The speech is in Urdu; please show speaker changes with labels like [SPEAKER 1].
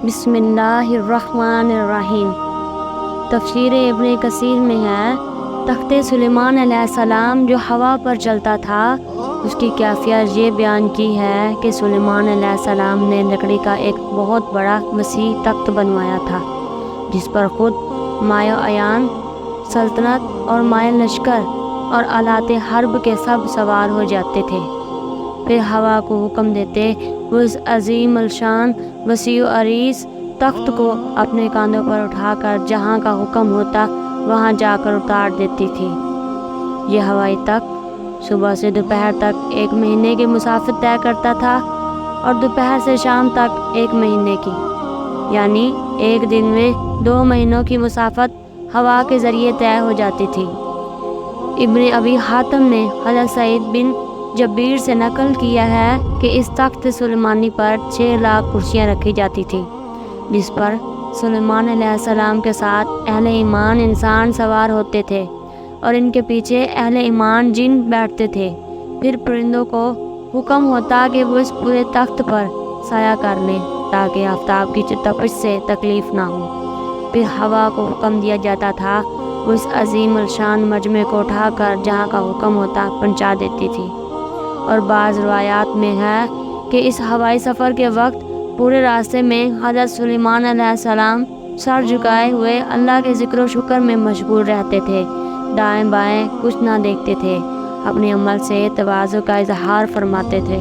[SPEAKER 1] بسم اللہ الرحمن الرحیم۔ تفسیر ابن کثیر میں ہے، تخت سلیمان علیہ السلام جو ہوا پر چلتا تھا، اس کی کیفیت یہ بیان کی ہے کہ سلیمان علیہ السلام نے لکڑی کا ایک بہت بڑا وسیع تخت بنوایا تھا، جس پر خود مائع عیان سلطنت اور مائع لشکر اور آلات حرب کے سب سوار ہو جاتے تھے۔ پھر ہوا کو حکم دیتے وہ اس عظیم الشان وسیع و عریض تخت کو اپنے کاندھوں پر اٹھا کر جہاں کا حکم ہوتا وہاں جا کر اتار دیتی تھی۔ یہ ہوائی تخت صبح سے دوپہر تک 1 مہینے کی مسافت طے کرتا تھا اور دوپہر سے شام تک 1 مہینے کی، یعنی ایک دن میں 2 مہینوں کی مسافت ہوا کے ذریعے طے ہو جاتی تھی۔ ابن ابی حاتم نے حضرت سعید بن جبیر سے نقل کیا ہے کہ اس تخت سلیمانی پر 6 لاکھ کرسیاں رکھی جاتی تھیں، جس پر سلیمان علیہ السلام کے ساتھ اہل ایمان انسان سوار ہوتے تھے اور ان کے پیچھے اہل ایمان جن بیٹھتے تھے۔ پھر پرندوں کو حکم ہوتا کہ وہ اس پورے تخت پر سایہ کر لیں تاکہ آفتاب کی تپش سے تکلیف نہ ہو۔ پھر ہوا کو حکم دیا جاتا تھا، وہ اس عظیم الشان مجمع کو اٹھا کر جہاں کا حکم ہوتا پہنچا دیتی تھی۔ اور بعض روایات میں ہے کہ اس ہوائی سفر کے وقت پورے راستے میں حضرت سلیمان علیہ السلام سر جھکائے ہوئے اللہ کے ذکر و شکر میں مشغول رہتے تھے، دائیں بائیں کچھ نہ دیکھتے تھے، اپنے عمل سے تواضع کا اظہار فرماتے تھے۔